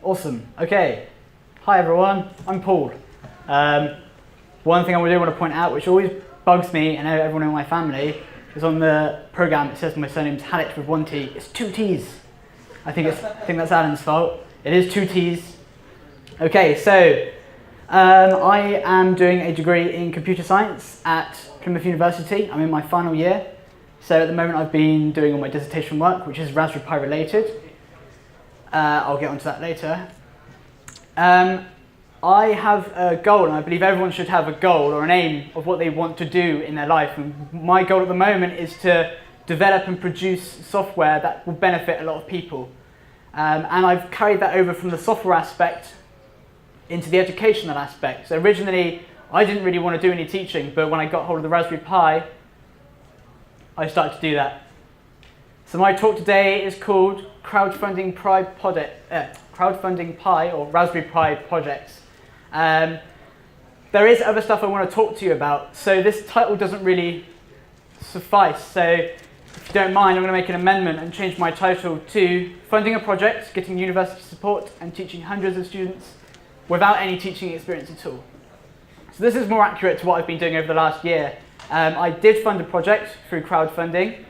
Awesome. Okay. Hi everyone. I'm Paul. One thing I do want to point out, which always bugs me and everyone in my family, is on the program it says my surname's Hallett with 1 T. It's 2 T's. I think that's Alan's fault. It is 2 T's. Okay, so I am doing a degree in computer science at Plymouth University. I'm in my final year. So at the moment I've been doing all my dissertation work, which is Raspberry Pi related. I'll get onto that later. I have a goal, and I believe everyone should have a goal or an aim of what they want to do in their life. And my goal at the moment is to develop and produce software that will benefit a lot of people. And I've carried that over from the software aspect into the educational aspect. So originally, I didn't really want to do any teaching, but when I got hold of the Raspberry Pi, I started to do that. So my talk today is called Crowdfunding Pi or Raspberry Pi projects. There is other stuff I want to talk to you about, so this title doesn't really suffice. So if you don't mind, I'm going to make an amendment and change my title to Funding a Project, Getting University Support and Teaching Hundreds of Students Without Any Teaching Experience at All. So this is more accurate to what I've been doing over the last year. I did fund a project through crowdfunding,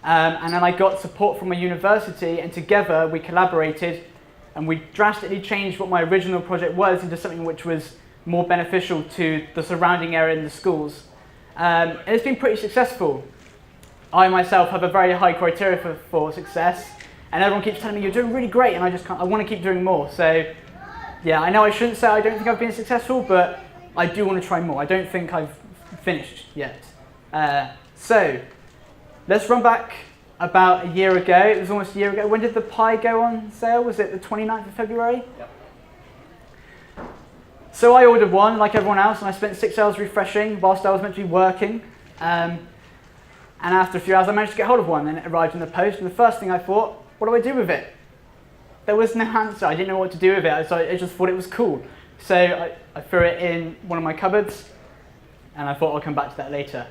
and then I got support from a university, and together we collaborated and we drastically changed what my original project was into something which was more beneficial to the surrounding area and the schools. And it's been pretty successful. I myself have a very high criteria for success, and everyone keeps telling me you're doing really great, and I want to keep doing more. So yeah, I know I shouldn't say I don't think I've been successful, but I do want to try more. I don't think I've finished yet. So let's run back about a year ago. It was almost a year ago. When did the Pi go on sale? Was it the 29th of February? Yep. So I ordered one like everyone else, and I spent 6 hours refreshing whilst I was meant to be working. And after a few hours I managed to get hold of one, and it arrived in the post. And the first thing I thought, what do I do with it? There was no answer. I didn't know what to do with it, so I just thought it was cool. So I threw it in one of my cupboards, and I thought I'll come back to that later.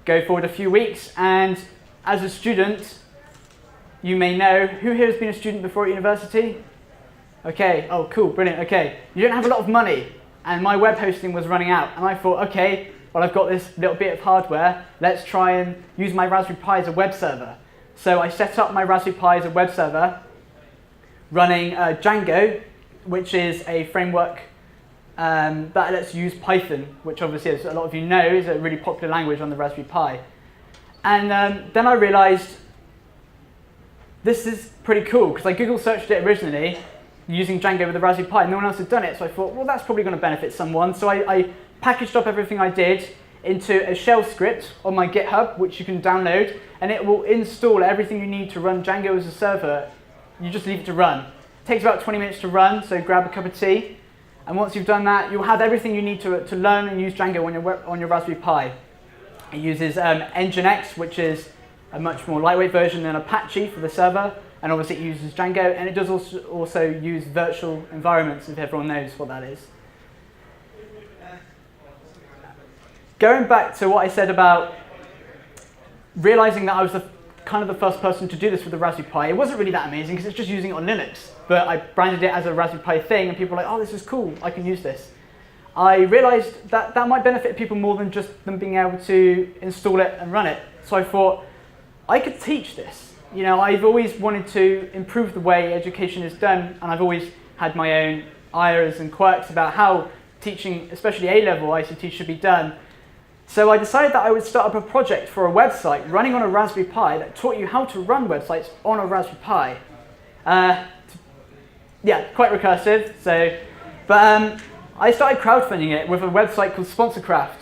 Go forward a few weeks, and as a student, you may know, who here has been a student before at university? Okay, oh cool, brilliant, okay. You don't have a lot of money, and my web hosting was running out, and I thought, okay, well I've got this little bit of hardware, let's try and use my Raspberry Pi as a web server. So I set up my Raspberry Pi as a web server, running Django, which is a framework that lets you use Python, which obviously, as a lot of you know, is a really popular language on the Raspberry Pi. And then I realized this is pretty cool, because I Google searched it originally using Django with the Raspberry Pi, and no one else had done it, so I thought, well, that's probably going to benefit someone. So I packaged up everything I did into a shell script on my GitHub, which you can download, and it will install everything you need to run Django as a server. You just leave it to run. It takes about 20 minutes to run, so grab a cup of tea. And once you've done that, you'll have everything you need to learn and use Django on your Raspberry Pi. It uses Nginx, which is a much more lightweight version than Apache for the server, and obviously it uses Django, and it does also use virtual environments, if everyone knows what that is. Going back to what I said about realizing that I was kind of the first person to do this with the Raspberry Pi, it wasn't really that amazing because it's just using it on Linux, but I branded it as a Raspberry Pi thing, and people were like, oh, this is cool, I can use this. I realized that that might benefit people more than just them being able to install it and run it. So I thought, I could teach this. You know, I've always wanted to improve the way education is done, and I've always had my own ideas and quirks about how teaching, especially A-level ICT, should be done. So I decided that I would start up a project for a website running on a Raspberry Pi that taught you how to run websites on a Raspberry Pi. Yeah, quite recursive. But I started crowdfunding it with a website called SponsorCraft.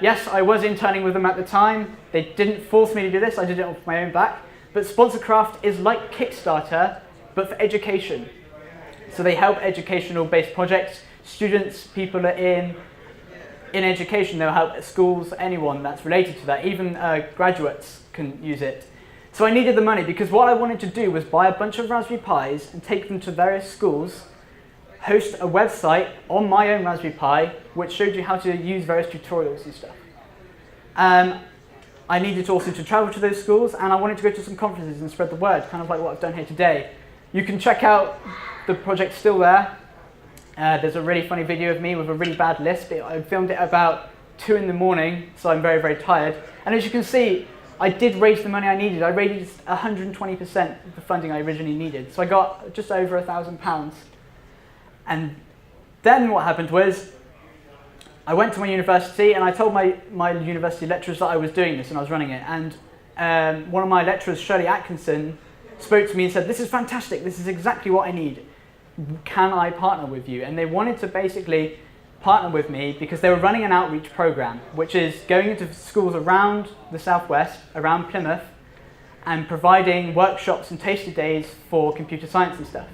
Yes, I was interning with them at the time. They didn't force me to do this. I did it off my own back. But SponsorCraft is like Kickstarter, but for education. So they help educational-based projects. Students, people are in education, they'll help schools, anyone that's related to that. Even graduates can use it. So I needed the money because what I wanted to do was buy a bunch of Raspberry Pis and take them to various schools, host a website on my own Raspberry Pi, which showed you how to use various tutorials and stuff. I needed also to travel to those schools, and I wanted to go to some conferences and spread the word, kind of like what I've done here today. You can check out the project still there. There's a really funny video of me with a really bad lisp. I filmed it about 2 in the morning, so I'm very, very tired. And as you can see, I did raise the money I needed. I raised 120% of the funding I originally needed. So I got just over £1,000. And then what happened was, I went to my university and I told my university lecturers that I was doing this and I was running it. And one of my lecturers, Shirley Atkinson, spoke to me and said, "This is fantastic, this is exactly what I need. Can I partner with you?" And they wanted to basically partner with me because they were running an outreach program, which is going into schools around the southwest, around Plymouth, and providing workshops and tasty days for computer science and stuff.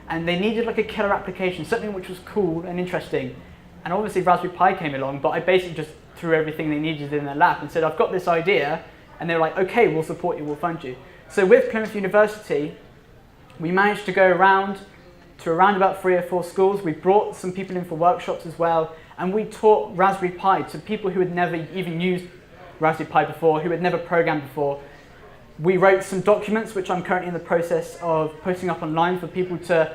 And they needed like a killer application, something which was cool and interesting. And obviously Raspberry Pi came along, but I basically just threw everything they needed in their lap and said, "I've got this idea." And they were like, "Okay, we'll support you, we'll fund you." So with Plymouth University, we managed to go around to around about 3 or 4 schools. We brought some people in for workshops as well, and we taught Raspberry Pi to people who had never even used Raspberry Pi before, who had never programmed before. We wrote some documents, which I'm currently in the process of posting up online for people to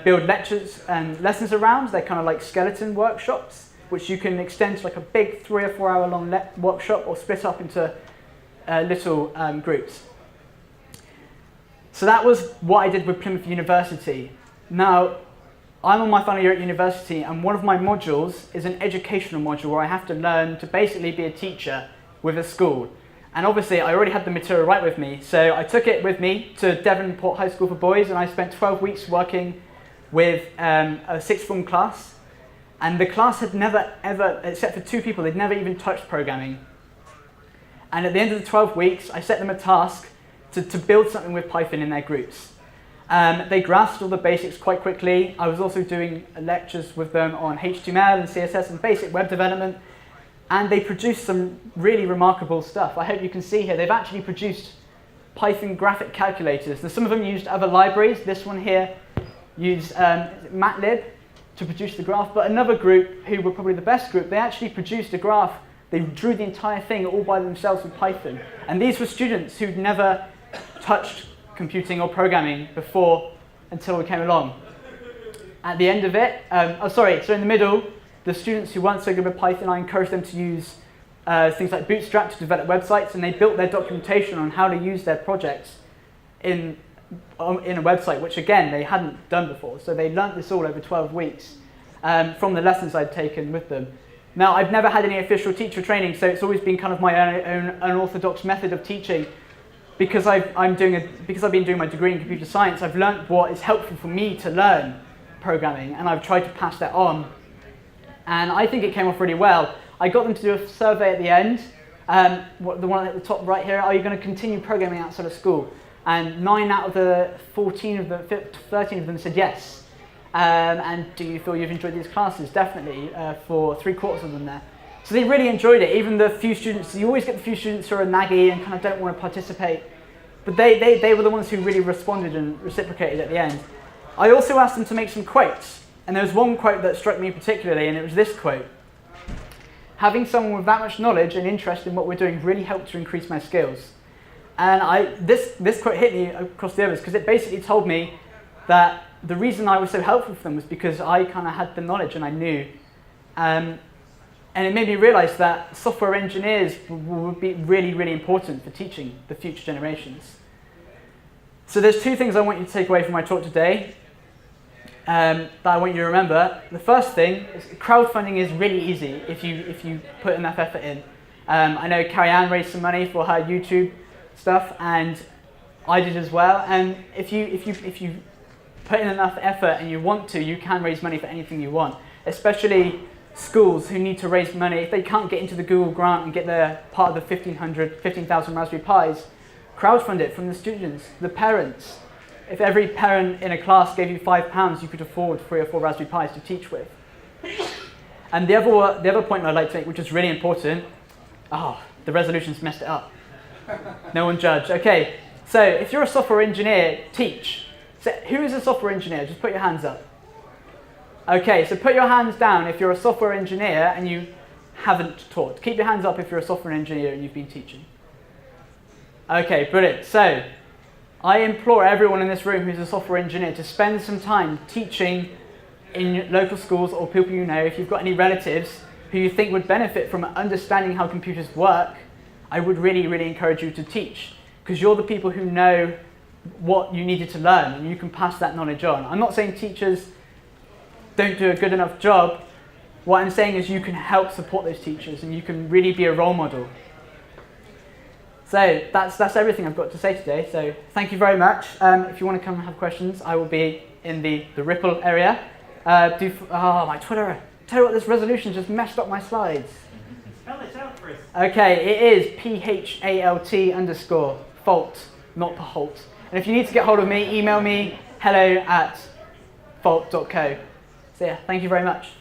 build lectures and lessons around. They're kind of like skeleton workshops, which you can extend to like a big 3 or 4 hour long workshop or split up into little groups. So that was what I did with Plymouth University. Now, I'm on my final year at university, and one of my modules is an educational module where I have to learn to basically be a teacher with a school. And obviously, I already had the material right with me, so I took it with me to Devonport High School for Boys, and I spent 12 weeks working with a 6th form class. And the class had never, ever, except for 2 people, they'd never even touched programming. And at the end of the 12 weeks, I set them a task to build something with Python in their groups. They grasped all the basics quite quickly. I was also doing lectures with them on HTML and CSS and basic web development, and they produced some really remarkable stuff. I hope you can see here, they've actually produced Python graphic calculators. Now, some of them used other libraries. This one here used MATLib to produce the graph, but another group, who were probably the best group, they actually produced a graph. They drew the entire thing all by themselves with Python. And these were students who'd never touched computing or programming before until we came along. At the end of it, so in the middle, the students who weren't so good with Python, I encouraged them to use things like Bootstrap to develop websites, and they built their documentation on how to use their projects in a website, which again, they hadn't done before. So they learnt this all over 12 weeks from the lessons I'd taken with them. Now, I've never had any official teacher training, so it's always been kind of my own unorthodox method of teaching. Because I've been doing my degree in computer science, I've learnt what is helpful for me to learn programming, and I've tried to pass that on. And I think it came off really well. I got them to do a survey at the end, the one at the top right here, are you going to continue programming outside of school? And 9 out of the 13 of them said yes. And do you feel you've enjoyed these classes? Definitely, for 3/4 of them there. So they really enjoyed it. Even the few students, you always get the few students who are naggy and kind of don't want to participate, but they were the ones who really responded and reciprocated at the end. I also asked them to make some quotes, and there was one quote that struck me particularly, and it was this quote: "Having someone with that much knowledge and interest in what we're doing really helped to increase my skills." And this quote hit me across the others, because it basically told me that the reason I was so helpful for them was because I kind of had the knowledge and I knew. And it made me realize that software engineers would be really, really important for teaching the future generations. So there's 2 things I want you to take away from my talk today that I want you to remember. The first thing is crowdfunding is really easy if you put enough effort in. I know Carrie-Anne raised some money for her YouTube stuff, and I did as well. And if you put in enough effort and you want to, you can raise money for anything you want, especially schools who need to raise money. If they can't get into the Google grant and get their part of the 15,000 Raspberry Pis, crowdfund it from the students, the parents. If every parent in a class gave you £5, you could afford 3 or 4 Raspberry Pis to teach with. And the other point I'd like to make, which is really important, the resolutions messed it up. No one judge. Okay, so if you're a software engineer, teach. So who is a software engineer? Just put your hands up. Okay, so put your hands down if you're a software engineer and you haven't taught. Keep your hands up if you're a software engineer and you've been teaching. Okay, brilliant. So I implore everyone in this room who's a software engineer to spend some time teaching in local schools or people you know. If you've got any relatives who you think would benefit from understanding how computers work, I would really, really encourage you to teach, because you're the people who know what you needed to learn, and you can pass that knowledge on. I'm not saying teachers don't do a good enough job. What I'm saying is you can help support those teachers, and you can really be a role model. So that's everything I've got to say today. So thank you very much. If you want to come and have questions, I will be in the Ripple area. My Twitter. Tell you what, this resolution just messed up my slides. Spell it out for us. Okay, it is PHALT_fault, not Paholt. And if you need to get hold of me, email me hello@fault.co. So yeah, thank you very much.